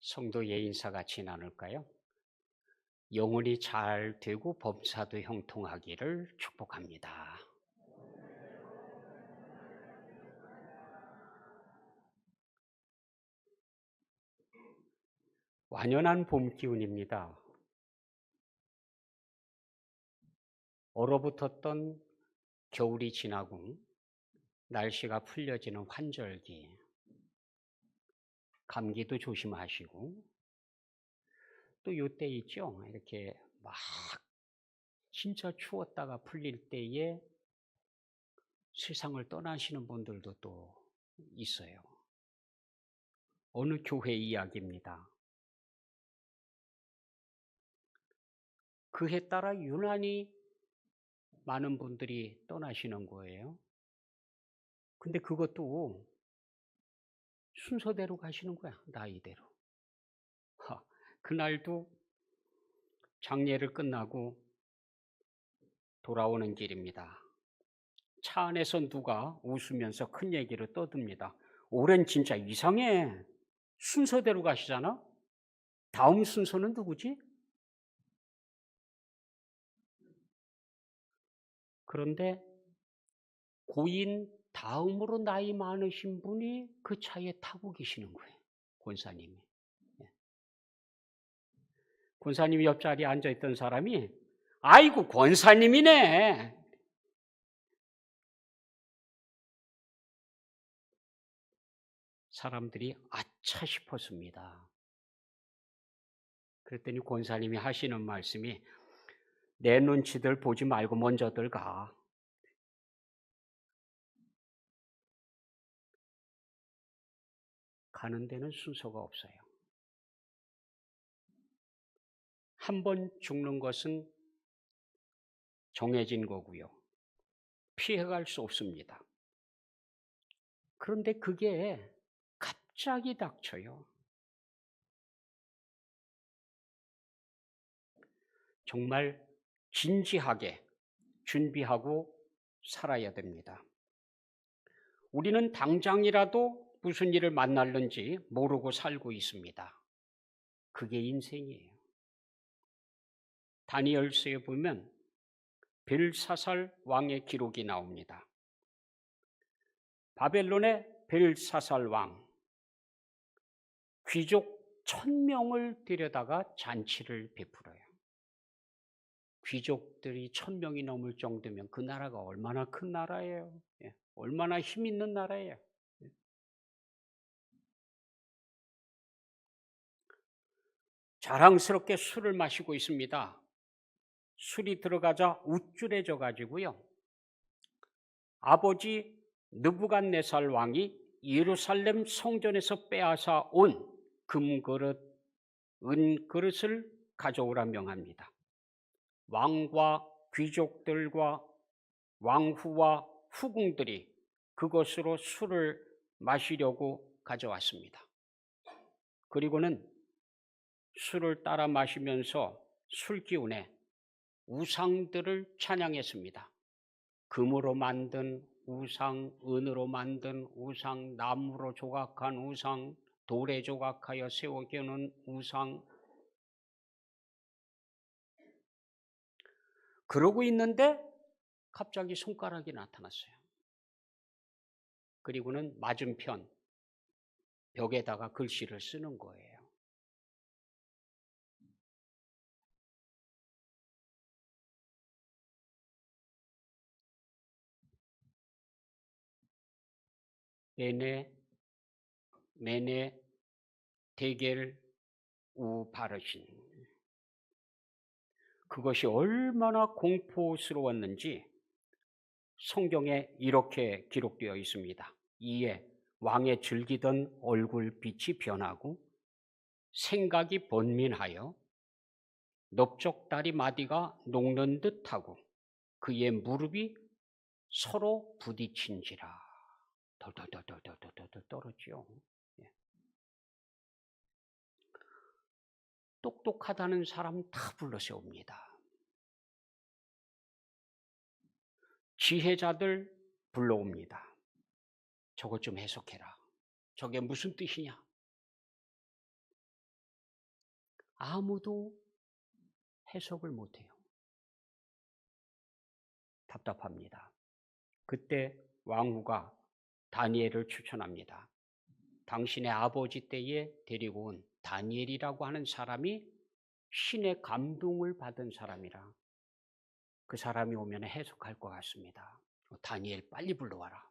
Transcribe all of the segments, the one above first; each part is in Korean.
성도의 인사 같이 나눌까요? 영혼이 잘 되고 범사도 형통하기를 축복합니다. 완연한 봄 기운입니다. 얼어붙었던 겨울이 지나고 날씨가 풀려지는 환절기. 감기도 조심하시고 또 요때 있죠. 이렇게 막 진짜 추웠다가 풀릴 때에 세상을 떠나시는 분들도 또 있어요. 어느 교회 이야기입니다. 그해 따라 유난히 많은 분들이 떠나시는 거예요. 근데 그것도 순서대로 가시는 거야, 나이대로. 그날도 장례를 끝나고 돌아오는 길입니다. 차 안에서 누가 웃으면서 큰 얘기를 떠듭니다. 올해는 진짜 이상해. 순서대로 가시잖아? 다음 순서는 누구지? 그런데 고인 다음으로 나이 많으신 분이 그 차에 타고 계시는 거예요. 권사님이. 예. 권사님 옆자리에 앉아있던 사람이 아이고 권사님이네. 사람들이 아차 싶었습니다. 그랬더니 권사님이 하시는 말씀이 내 눈치들 보지 말고 먼저들 가. 가는 데는 순서가 없어요. 한 번 죽는 것은 정해진 거고요. 피해갈 수 없습니다. 그런데 그게 갑자기 닥쳐요. 정말 진지하게 준비하고 살아야 됩니다. 우리는 당장이라도 무슨 일을 만날는지 모르고 살고 있습니다. 그게 인생이에요. 다니엘서에 보면 벨사살 왕의 기록이 나옵니다. 바벨론의 벨사살 왕, 귀족 1000명을 데려다가 잔치를 베풀어요. 귀족들이 1000명이 넘을 정도면 그 나라가 얼마나 큰 나라예요. 예, 얼마나 힘 있는 나라예요. 자랑스럽게 술을 마시고 있습니다. 술이 들어가자 우쭐해져 가지고요. 아버지 느부갓네살 왕이 예루살렘 성전에서 빼앗아 온 금그릇, 은그릇을 가져오라 명합니다. 왕과 귀족들과 왕후와 후궁들이 그것으로 술을 마시려고 가져왔습니다. 그리고는 술을 따라 마시면서 술기운에 우상들을 찬양했습니다. 금으로 만든 우상, 은으로 만든 우상, 나무로 조각한 우상, 돌에 조각하여 세워놓은 우상. 그러고 있는데 갑자기 손가락이 나타났어요. 그리고는 맞은편 벽에다가 글씨를 쓰는 거예요. 메네 데겔 우 바르신. 그것이 얼마나 공포스러웠는지 성경에 이렇게 기록되어 있습니다. 이에 왕의 즐기던 얼굴빛이 변하고 생각이 번민하여 넓적다리 마디가 녹는 듯하고 그의 무릎이 서로 부딪힌지라. 덜덜덜덜덜덜 떨었죠. 예. 똑똑하다는 사람 다 불러세웁니다. 지혜자들 불러옵니다. 저것 좀 해석해라. 저게 무슨 뜻이냐? 아무도 해석을 못해요. 답답합니다. 그때 왕후가 다니엘을 추천합니다. 당신의 아버지 때에 데리고 온 다니엘이라고 하는 사람이 신의 감동을 받은 사람이라 그 사람이 오면 해석할 것 같습니다. 다니엘 빨리 불러와라.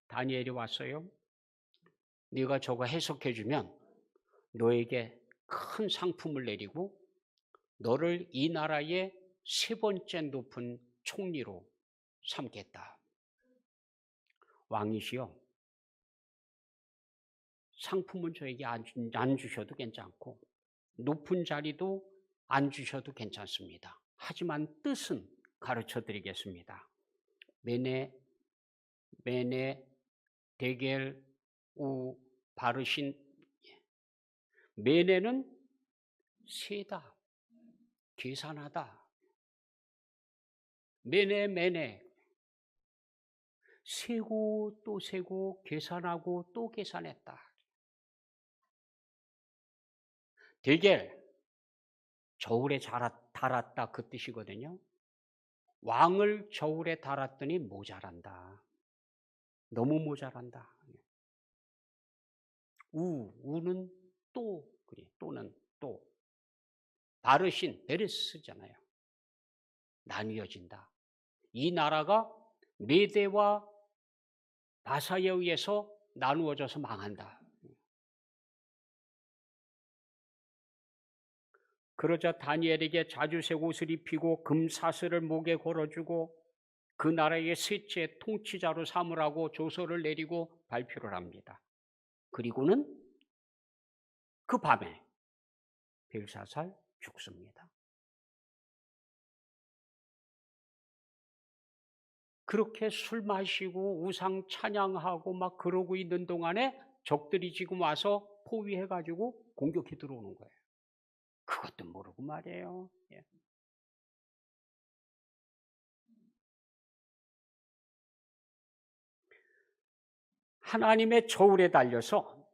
다니엘이 왔어요. 네가 저거 해석해주면 너에게 큰 상품을 내리고 너를 이 나라의 세 번째 높은 총리로 삼겠다. 왕이시여, 상품은 저에게 안 주셔도 괜찮고 높은 자리도 안 주셔도 괜찮습니다. 하지만 뜻은 가르쳐 드리겠습니다. 메네, 데겔, 우, 바르신. 메네는 세다, 계산하다. 메네. 세고 또 세고 계산하고 또 계산했다. 데겔, 저울에 달았다 그 뜻이거든요. 왕을 저울에 달았더니 모자란다. 너무 모자란다. 우는 또, 그래, 또는 또. 바르신, 베레스잖아요. 나뉘어진다. 이 나라가 메대와 바사에 의해서 나누어져서 망한다. 그러자 다니엘에게 자주색 옷을 입히고 금사슬을 목에 걸어주고 그 나라의 셋째 통치자로 삼으라고 조서를 내리고 발표를 합니다. 그리고는 그 밤에 벨사살 죽습니다. 그렇게 술 마시고 우상 찬양하고 막 그러고 있는 동안에 적들이 지금 와서 포위해가지고 공격해 들어오는 거예요. 그것도 모르고 말이에요. 예. 하나님의 저울에 달려서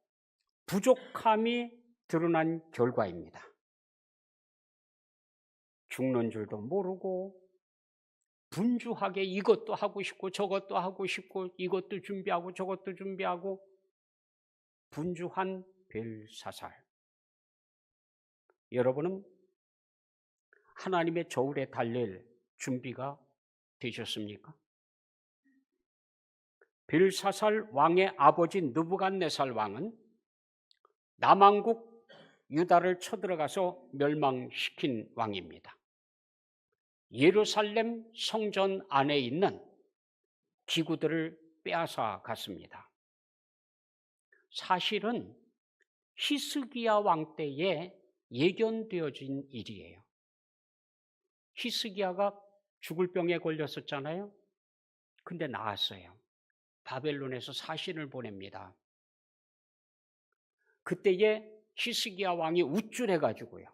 부족함이 드러난 결과입니다. 죽는 줄도 모르고 분주하게 이것도 하고 싶고 저것도 하고 싶고 이것도 준비하고 저것도 준비하고 분주한 벨사살. 여러분은 하나님의 저울에 달릴 준비가 되셨습니까? 벨사살 왕의 아버지 느부갓네살 왕은 남왕국 유다를 쳐들어가서 멸망시킨 왕입니다. 예루살렘 성전 안에 있는 기구들을 빼앗아 갔습니다. 사실은 히스기야 왕 때에 예견되어진 일이에요. 히스기야가 죽을 병에 걸렸었잖아요. 근데 나았어요. 바벨론에서 사신을 보냅니다. 그때에 히스기야 왕이 우쭐해가지고요.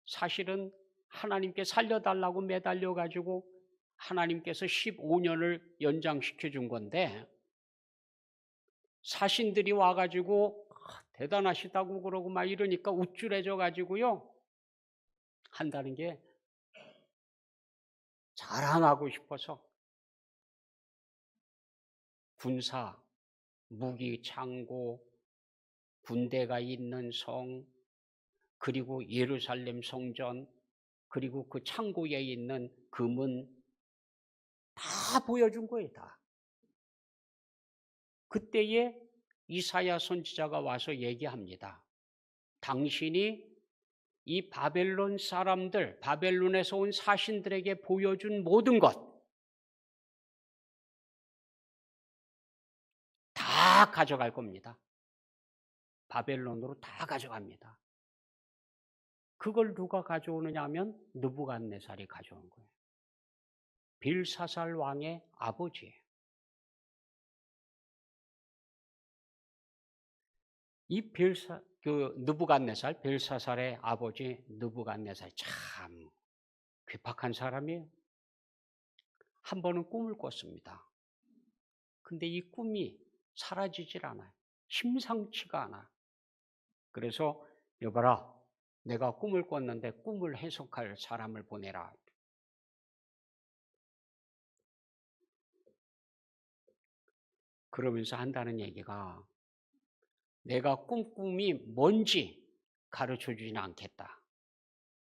사실은 하나님께 살려달라고 매달려가지고 하나님께서 15년을 연장시켜 준 건데 사신들이 와가지고 대단하시다고 그러고 막 이러니까 우쭐해져 가지고요. 한다는 게 자랑하고 싶어서 군사, 무기 창고, 군대가 있는 성, 그리고 예루살렘 성전, 그리고 그 창고에 있는 금은 다 보여준 거예요, 다. 그때에 이사야 선지자가 와서 얘기합니다. 당신이 이 바벨론 사람들, 바벨론에서 온 사신들에게 보여준 모든 것 다 가져갈 겁니다. 바벨론으로 다 가져갑니다. 그걸 누가 가져오느냐 하면 느부갓네살이 가져온 거예요. 빌사살 왕의 아버지예요. 이 느부갓네살, 빌사살의 아버지 느부갓네살 참 괴팍한 사람이에요. 한 번은 꿈을 꿨습니다. 근데 이 꿈이 사라지질 않아요. 심상치가 않아. 그래서 여봐라, 내가 꿈을 꿨는데 꿈을 해석할 사람을 보내라. 그러면서 한다는 얘기가 내가 꿈이 뭔지 가르쳐 주지는 않겠다.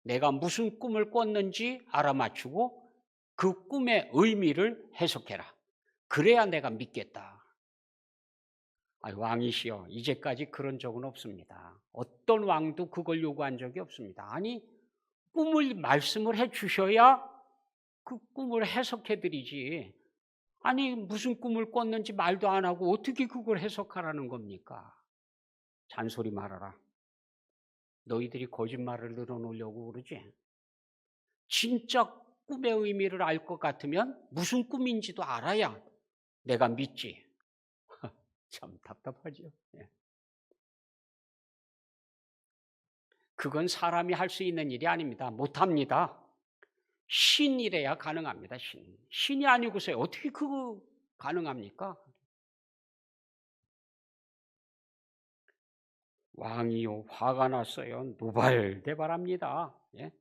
내가 무슨 꿈을 꿨는지 알아맞추고 그 꿈의 의미를 해석해라. 그래야 내가 믿겠다. 왕이시여, 이제까지 그런 적은 없습니다. 어떤 왕도 그걸 요구한 적이 없습니다. 아니, 꿈을 말씀을 해 주셔야 그 꿈을 해석해 드리지. 아니, 무슨 꿈을 꿨는지 말도 안 하고 어떻게 그걸 해석하라는 겁니까? 잔소리 말아라. 너희들이 거짓말을 늘어놓으려고 그러지? 진짜 꿈의 의미를 알 것 같으면 무슨 꿈인지도 알아야 내가 믿지. 참 답답하죠. 예. 그건 사람이 할 수 있는 일이 아닙니다. 못합니다. 신이래야 가능합니다. 신이 아니고서 어떻게 그거 가능합니까? 왕이요, 화가 났어요. 노발대발합니다. 예?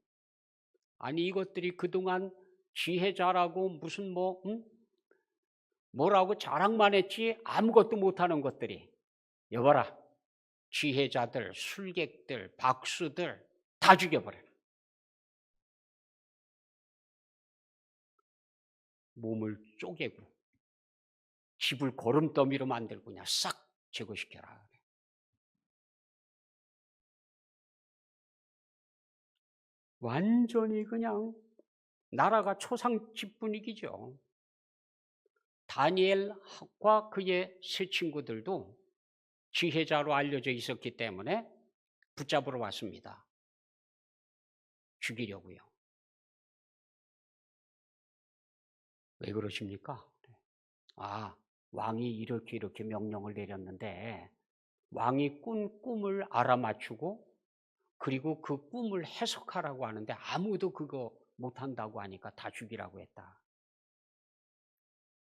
아니, 이것들이 그동안 지혜자라고 무슨 뭐라고 자랑만 했지 아무것도 못하는 것들이. 여봐라, 지혜자들, 술객들, 박수들 다 죽여버려라. 몸을 쪼개고 집을 거름더미로 만들고 그냥 싹 제거시켜라. 완전히 그냥 나라가 초상집 분위기죠. 다니엘과 그의 세 친구들도 지혜자로 알려져 있었기 때문에 붙잡으러 왔습니다. 죽이려고요. 왜 그러십니까? 왕이 이렇게 명령을 내렸는데 왕이 꾼 꿈을 알아맞추고 그리고 그 꿈을 해석하라고 하는데 아무도 그거 못한다고 하니까 다 죽이라고 했다.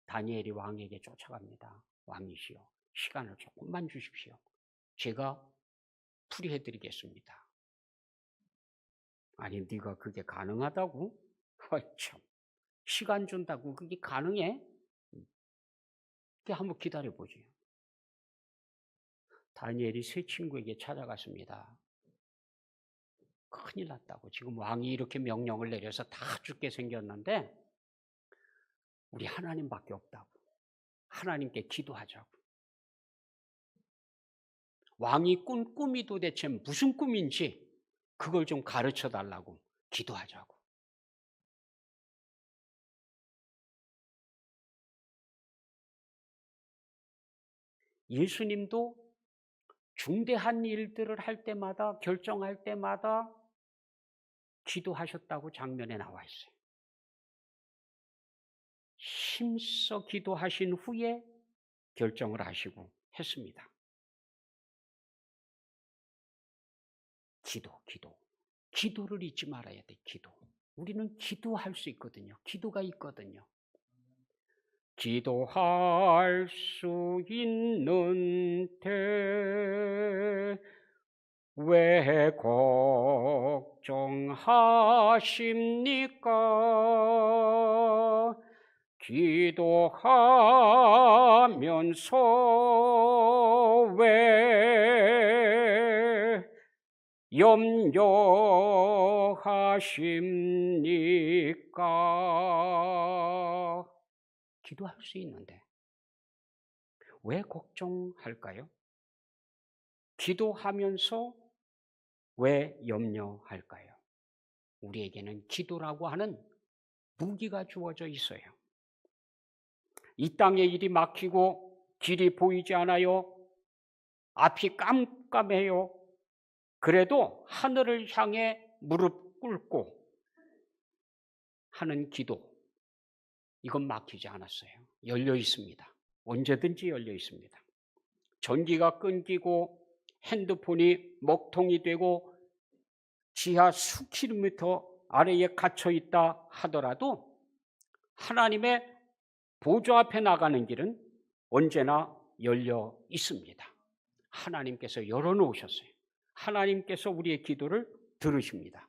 다니엘이 왕에게 쫓아갑니다. 왕이시여, 시간을 조금만 주십시오. 제가 풀이해드리겠습니다. 아니, 네가 그게 가능하다고? 참, 시간 준다고 그게 가능해? 한번 기다려보지. 다니엘이 세 친구에게 찾아갔습니다. 큰일 났다고. 지금 왕이 이렇게 명령을 내려서 다 죽게 생겼는데 우리 하나님밖에 없다고. 하나님께 기도하자고. 왕이 꾼 꿈이 도대체 무슨 꿈인지 그걸 좀 가르쳐 달라고 기도하자고. 예수님도 중대한 일들을 할 때마다, 결정할 때마다 기도하셨다고 장면에 나와 있어요. 힘써 기도하신 후에 결정을 하시고 했습니다. 기도를 잊지 말아야 돼. 기도. 우리는 기도할 수 있거든요. 기도가 있거든요. 기도할 수 있는데 왜 걱정하십니까? 기도하면서 왜 염려하십니까? 기도할 수 있는데 왜 걱정할까요? 기도하면서 왜 염려할까요? 우리에게는 기도라고 하는 무기가 주어져 있어요. 이 땅의 일이 막히고 길이 보이지 않아요. 앞이 깜깜해요. 그래도 하늘을 향해 무릎 꿇고 하는 기도, 이건 막히지 않았어요. 열려 있습니다. 언제든지 열려 있습니다. 전기가 끊기고 핸드폰이 먹통이 되고 지하 수 킬로미터 아래에 갇혀 있다 하더라도 하나님의 보좌 앞에 나가는 길은 언제나 열려 있습니다. 하나님께서 열어놓으셨어요. 하나님께서 우리의 기도를 들으십니다.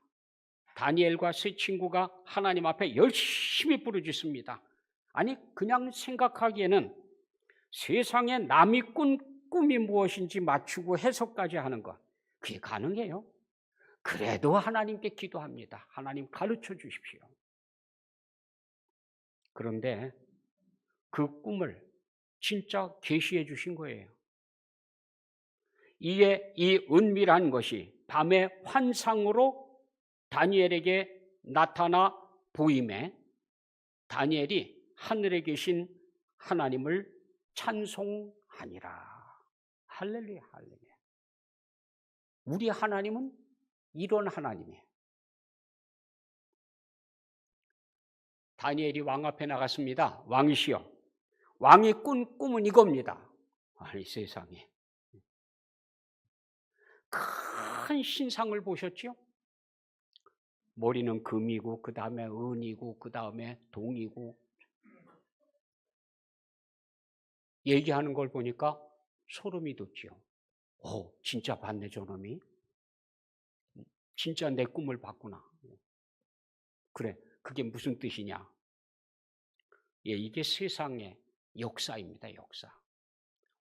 다니엘과 세 친구가 하나님 앞에 열심히 부르짖습니다. 아니 그냥 생각하기에는 세상에 남이 꾼 꿈이 무엇인지 맞추고 해석까지 하는 것, 그게 가능해요? 그래도 하나님께 기도합니다. 하나님 가르쳐 주십시오. 그런데 그 꿈을 진짜 계시해 주신 거예요. 이에 이 은밀한 것이 밤의 환상으로 다니엘에게 나타나 보임에 다니엘이 하늘에 계신 하나님을 찬송하니라. 할렐루야, 할렐루야. 우리 하나님은 이런 하나님이에요. 다니엘이 왕 앞에 나갔습니다. 왕이시여, 왕이 꾼 꿈은 이겁니다. 아니 세상에, 큰 신상을 보셨죠? 머리는 금이고 그 다음에 은이고 그 다음에 동이고, 얘기하는 걸 보니까 소름이 돋지요. 진짜 봤네 저놈이. 진짜 내 꿈을 봤구나. 그래, 그게 무슨 뜻이냐? 예, 이게 세상의 역사입니다. 역사.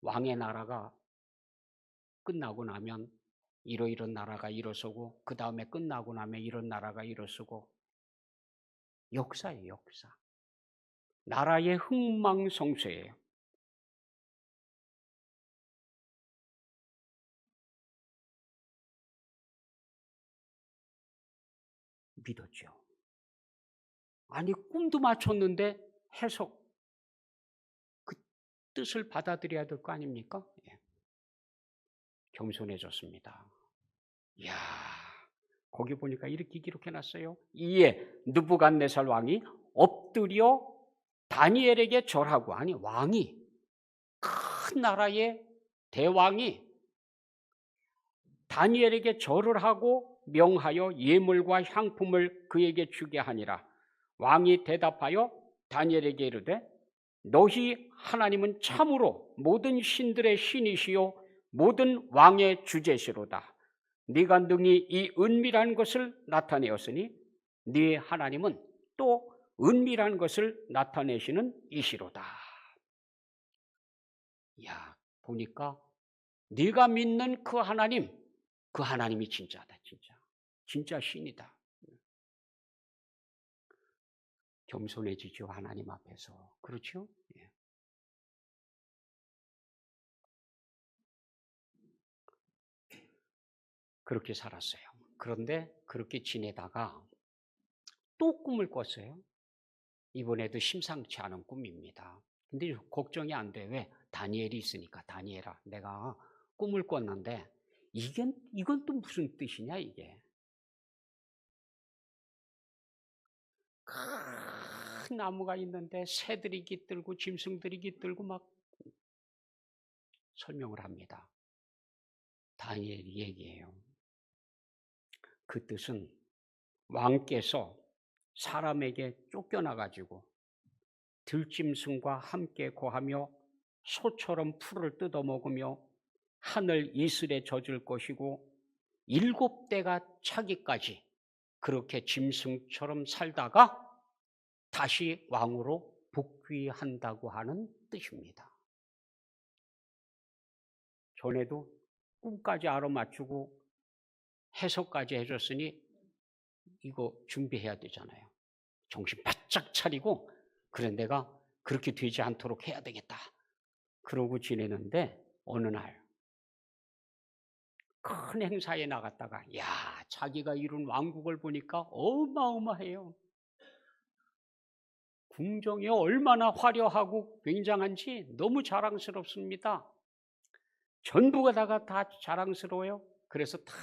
왕의 나라가 끝나고 나면 이런 나라가 일어서고, 그 다음에 끝나고 나면 이런 나라가 일어서고, 역사예요, 역사. 나라의 흥망성쇠예요. 믿었죠. 아니 꿈도 맞췄는데 해석, 그 뜻을 받아들여야 될 거 아닙니까? 예. 겸손해졌습니다. 이야, 거기 보니까 이렇게 기록해놨어요. 이에 느부갓네살 왕이 엎드려 다니엘에게 절하고, 아니 왕이, 큰 나라의 대왕이 다니엘에게 절을 하고 명하여 예물과 향품을 그에게 주게 하니라. 왕이 대답하여 다니엘에게 이르되 너희 하나님은 참으로 모든 신들의 신이시요 모든 왕의 주제시로다. 네가 능히 이 은밀한 것을 나타내었으니 네 하나님은 또 은밀한 것을 나타내시는 이시로다. 야, 보니까 네가 믿는 그 하나님, 그 하나님이 진짜다. 진짜 신이다. 겸손해지죠, 하나님 앞에서. 그렇죠? 예. 그렇게 살았어요. 그런데 그렇게 지내다가 또 꿈을 꿨어요. 이번에도 심상치 않은 꿈입니다. 근데 걱정이 안 돼. 왜? 다니엘이 있으니까. 다니엘아, 내가 꿈을 꿨는데 이건 또 무슨 뜻이냐 이게. 큰 나무가 있는데 새들이 깃들고 짐승들이 깃들고 막 설명을 합니다. 다니엘이 얘기해요. 그 뜻은 왕께서 사람에게 쫓겨나가지고 들짐승과 함께 거하며 소처럼 풀을 뜯어먹으며 하늘 이슬에 젖을 것이고 7대가 차기까지 그렇게 짐승처럼 살다가 다시 왕으로 복귀한다고 하는 뜻입니다. 전에도 꿈까지 알아맞추고 해석까지 해줬으니 이거 준비해야 되잖아요. 정신 바짝 차리고 그래 내가 그렇게 되지 않도록 해야 되겠다. 그러고 지내는데 어느 날 큰 행사에 나갔다가 자기가 이룬 왕국을 보니까 어마어마해요. 궁정이 얼마나 화려하고 굉장한지 너무 자랑스럽습니다. 전부가 다 자랑스러워요. 그래서 다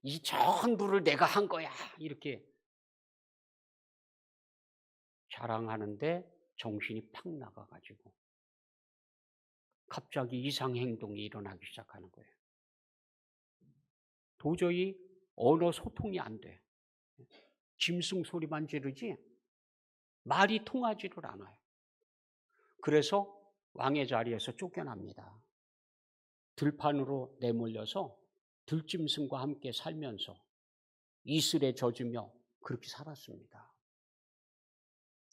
이 전부를 내가 한 거야 이렇게 자랑하는데 정신이 팍 나가가지고 갑자기 이상행동이 일어나기 시작하는 거예요. 도저히 언어 소통이 안 돼. 짐승 소리만 지르지 말이 통하지를 않아요. 그래서 왕의 자리에서 쫓겨납니다. 들판으로 내몰려서 들짐승과 함께 살면서 이슬에 젖으며 그렇게 살았습니다.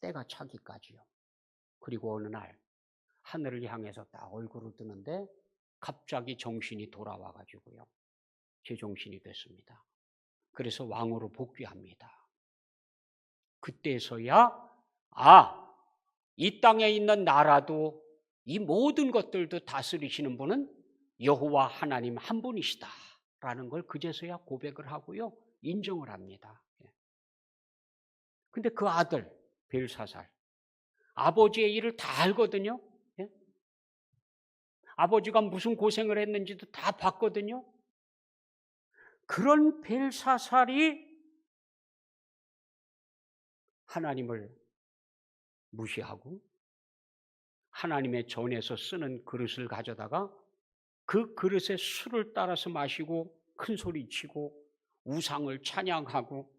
때가 차기까지요. 그리고 어느 날 하늘을 향해서 딱 얼굴을 뜨는데 갑자기 정신이 돌아와 가지고요. 제정신이 됐습니다. 그래서 왕으로 복귀합니다. 그때서야 이 땅에 있는 나라도 이 모든 것들도 다스리시는 분은 여호와 하나님 한 분이시다라는 걸 그제서야 고백을 하고요. 인정을 합니다. 근데 그 아들 벨사살 아버지의 일을 다 알거든요. 아버지가 무슨 고생을 했는지도 다 봤거든요. 그런 벨사살이 하나님을 무시하고 하나님의 전에서 쓰는 그릇을 가져다가 그 그릇에 술을 따라서 마시고 큰 소리 치고 우상을 찬양하고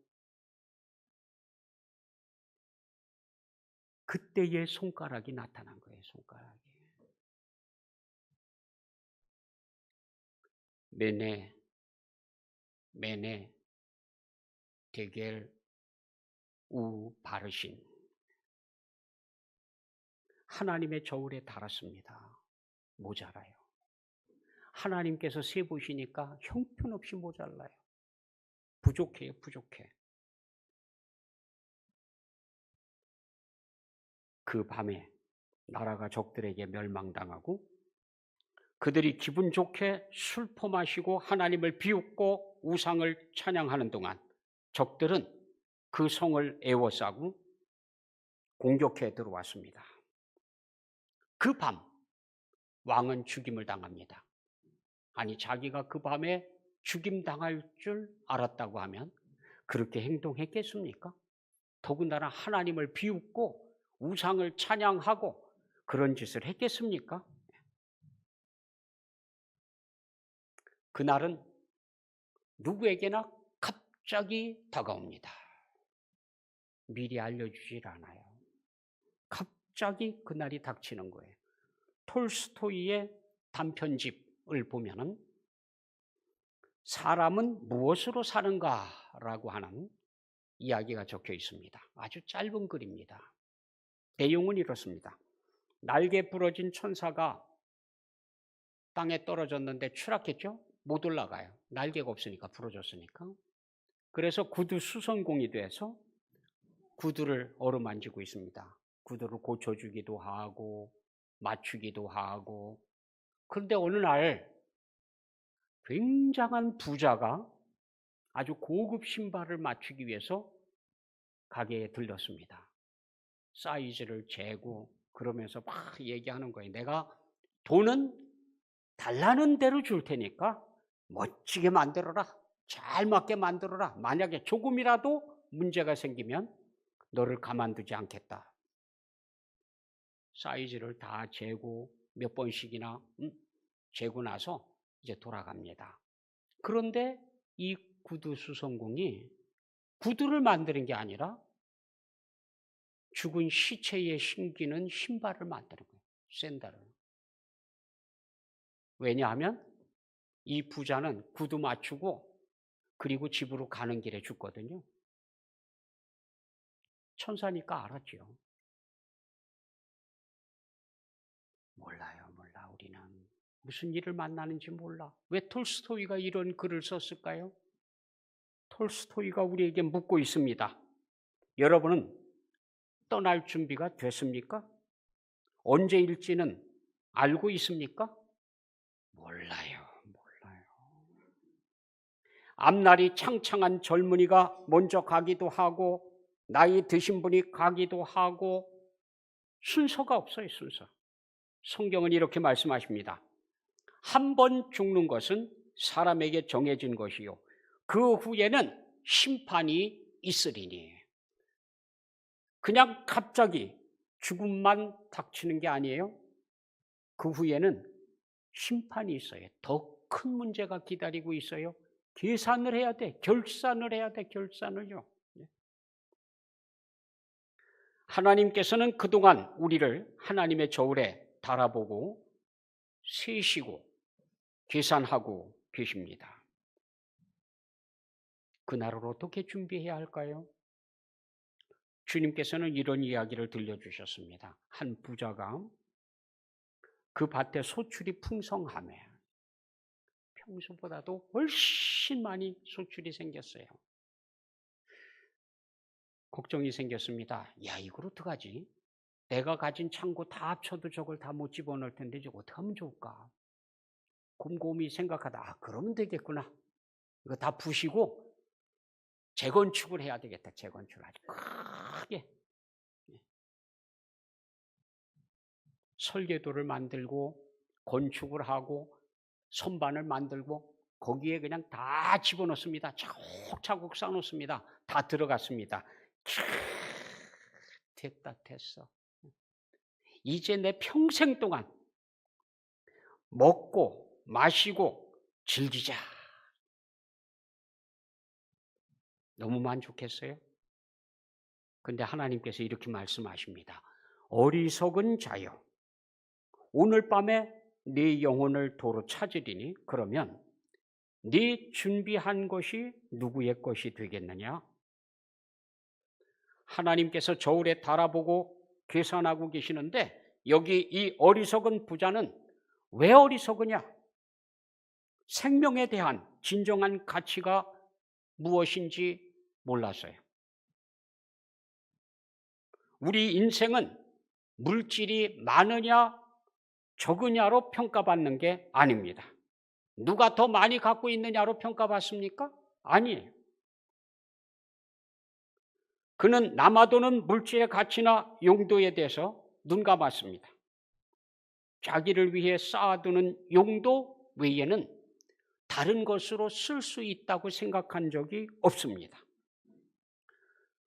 그때의 손가락이 나타난 거예요. 손가락이. 메네, 데겔, 우, 바르신. 하나님의 저울에 달았습니다. 모자라요. 하나님께서 세보시니까 형편없이 모자라요. 부족해요, 부족해. 그 밤에 나라가 적들에게 멸망당하고 그들이 기분 좋게 술 퍼마시고 하나님을 비웃고 우상을 찬양하는 동안 적들은 그 성을 에워싸고 공격해 들어왔습니다. 그 밤 왕은 죽임을 당합니다. 아니 자기가 그 밤에 죽임당할 줄 알았다고 하면 그렇게 행동했겠습니까? 더군다나 하나님을 비웃고 우상을 찬양하고 그런 짓을 했겠습니까? 그날은 누구에게나 갑자기 다가옵니다. 미리 알려주질 않아요. 갑자기 그날이 닥치는 거예요. 톨스토이의 단편집을 보면은 사람은 무엇으로 사는가라고 하는 이야기가 적혀 있습니다. 아주 짧은 글입니다. 내용은 이렇습니다. 날개 부러진 천사가 땅에 떨어졌는데 추락했죠? 못 올라가요. 날개가 없으니까 부러졌으니까. 그래서 구두 수선공이 돼서 구두를 어루만지고 있습니다. 구두를 고쳐주기도 하고 맞추기도 하고. 그런데 어느 날 굉장한 부자가 아주 고급 신발을 맞추기 위해서 가게에 들렀습니다. 사이즈를 재고 그러면서 막 얘기하는 거예요. 내가 돈은 달라는 대로 줄 테니까 멋지게 만들어라. 잘 맞게 만들어라. 만약에 조금이라도 문제가 생기면 너를 가만두지 않겠다. 사이즈를 다 재고 몇 번씩이나 재고 나서 이제 돌아갑니다. 그런데 이 구두 수선공이 구두를 만드는 게 아니라 죽은 시체에 신기는 신발을 만드는 거예요. 샌들을. 왜냐하면 이 부자는 구두 맞추고 그리고 집으로 가는 길에 죽거든요. 천사니까 알았죠. 몰라요, 몰라. 우리는 무슨 일을 만나는지 몰라. 왜 톨스토이가 이런 글을 썼을까요? 톨스토이가 우리에게 묻고 있습니다. 여러분은 떠날 준비가 됐습니까? 언제일지는 알고 있습니까? 몰라요. 앞날이 창창한 젊은이가 먼저 가기도 하고 나이 드신 분이 가기도 하고 순서가 없어요. 순서. 성경은 이렇게 말씀하십니다. 한 번 죽는 것은 사람에게 정해진 것이요 그 후에는 심판이 있으리니. 그냥 갑자기 죽음만 닥치는 게 아니에요. 그 후에는 심판이 있어요. 더 큰 문제가 기다리고 있어요. 계산을 해야 돼. 결산을 해야 돼. 결산을요. 하나님께서는 그동안 우리를 하나님의 저울에 달아보고 세시고 계산하고 계십니다. 그날을 어떻게 준비해야 할까요? 주님께서는 이런 이야기를 들려주셨습니다. 한 부자가 그 밭에 소출이 풍성하며 평소보다도 훨씬 많이 소출이 생겼어요. 걱정이 생겼습니다. 야, 이걸 어떡하지? 내가 가진 창고 다 합쳐도 저걸 다 못 집어넣을 텐데 저거 어떻게 하면 좋을까? 곰곰이 생각하다 그러면 되겠구나. 이거 다 부시고 재건축을 해야 되겠다. 재건축을 아주 크게 설계도를 만들고 건축을 하고 선반을 만들고 거기에 그냥 다 집어넣습니다. 차곡차곡 쌓아놓습니다. 다 들어갔습니다. 됐어. 이제 내 평생 동안 먹고 마시고 즐기자. 너무 만족했어요. 근데 하나님께서 이렇게 말씀하십니다. 어리석은 자여, 오늘 밤에 네 영혼을 도로 찾으리니 그러면 네 준비한 것이 누구의 것이 되겠느냐? 하나님께서 저울에 달아보고 계산하고 계시는데 여기 이 어리석은 부자는 왜 어리석으냐? 생명에 대한 진정한 가치가 무엇인지 몰랐어요. 우리 인생은 물질이 많으냐 적으냐로 평가받는 게 아닙니다. 누가 더 많이 갖고 있느냐로 평가받습니까? 아니에요. 그는 남아도는 물질의 가치나 용도에 대해서 눈감았습니다. 자기를 위해 쌓아두는 용도 외에는 다른 것으로 쓸 수 있다고 생각한 적이 없습니다.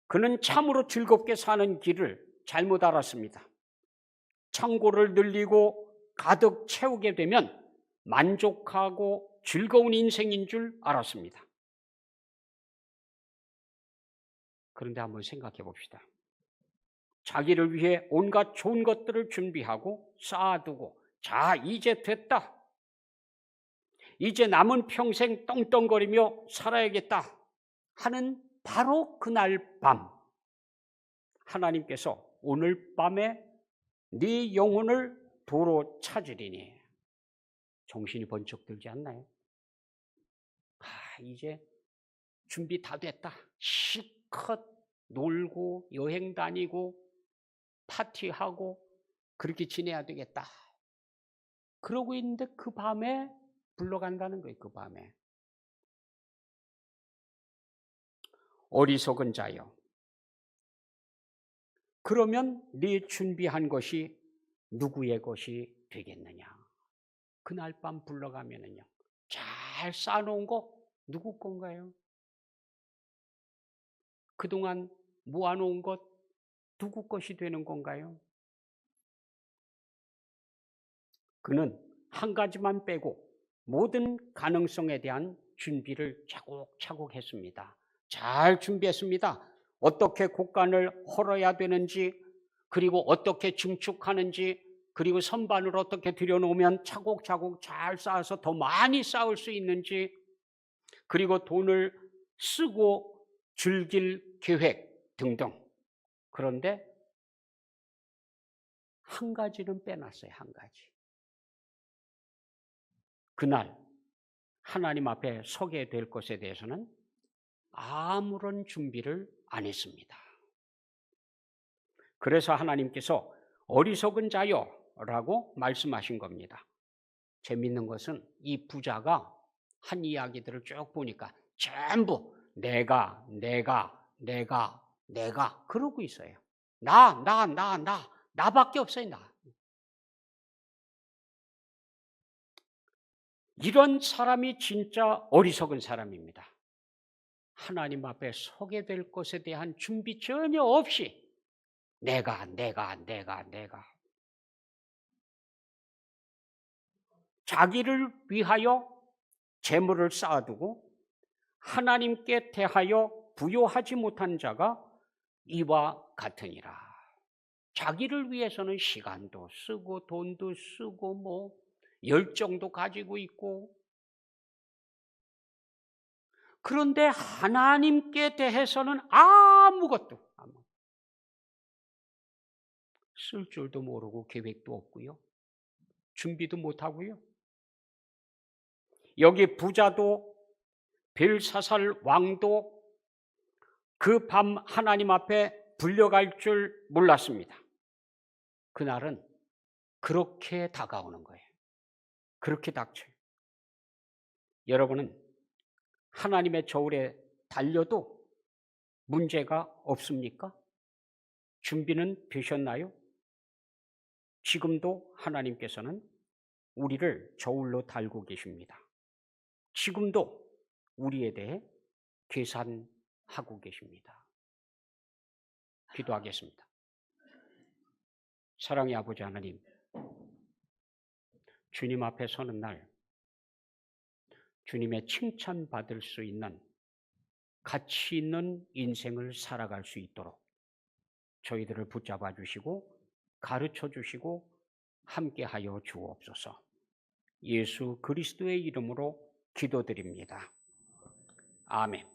그는 참으로 즐겁게 사는 길을 잘못 알았습니다. 창고를 늘리고 가득 채우게 되면 만족하고 즐거운 인생인 줄 알았습니다. 그런데 한번 생각해 봅시다. 자기를 위해 온갖 좋은 것들을 준비하고 쌓아두고 자, 이제 됐다. 이제 남은 평생 떵떵거리며 살아야겠다 하는 바로 그날 밤 하나님께서 오늘 밤에 네 영혼을 도로 찾으리니 정신이 번쩍 들지 않나요? 이제 준비 다 됐다. 실컷 놀고 여행 다니고 파티하고 그렇게 지내야 되겠다. 그러고 있는데 그 밤에 불러간다는 거예요. 그 밤에. 어리석은 자여. 그러면 네 준비한 것이 누구의 것이 되겠느냐. 그날 밤 불러가면은요. 잘 쌓아놓은 거 누구 건가요? 그동안 모아놓은 것 누구 것이 되는 건가요? 그는 한 가지만 빼고 모든 가능성에 대한 준비를 차곡차곡 했습니다. 잘 준비했습니다. 어떻게 곡간을 헐어야 되는지, 그리고 어떻게 증축하는지, 그리고 선반을 어떻게 들여놓으면 차곡차곡 잘 쌓아서 더 많이 쌓을 수 있는지, 그리고 돈을 쓰고 즐길 계획 등등. 그런데 한 가지는 빼놨어요. 한 가지. 그날 하나님 앞에 서게 될 것에 대해서는 아무런 준비를 안 했습니다. 그래서 하나님께서 어리석은 자여라고 말씀하신 겁니다. 재밌는 것은 이 부자가 한 이야기들을 쭉 보니까 전부 내가 그러고 있어요. 나밖에 없어요. 나. 이런 사람이 진짜 어리석은 사람입니다. 하나님 앞에 서게 될 것에 대한 준비 전혀 없이 내가 자기를 위하여 재물을 쌓아두고 하나님께 대하여 부요하지 못한 자가 이와 같으니라. 자기를 위해서는 시간도 쓰고 돈도 쓰고 열정도 가지고 있고 그런데 하나님께 대해서는 아무것도 쓸 줄도 모르고 계획도 없고요. 준비도 못하고요. 여기 부자도 벨사살 왕도 그 밤 하나님 앞에 불려갈 줄 몰랐습니다. 그날은 그렇게 다가오는 거예요. 그렇게 닥쳐요. 여러분은 하나님의 저울에 달려도 문제가 없습니까? 준비는 되셨나요? 지금도 하나님께서는 우리를 저울로 달고 계십니다. 지금도 우리에 대해 계산하고 계십니다. 기도하겠습니다. 사랑의 아버지 하나님, 주님 앞에 서는 날 주님의 칭찬받을 수 있는 가치 있는 인생을 살아갈 수 있도록 저희들을 붙잡아 주시고 가르쳐 주시고 함께하여 주옵소서. 예수 그리스도의 이름으로 기도드립니다. 아멘.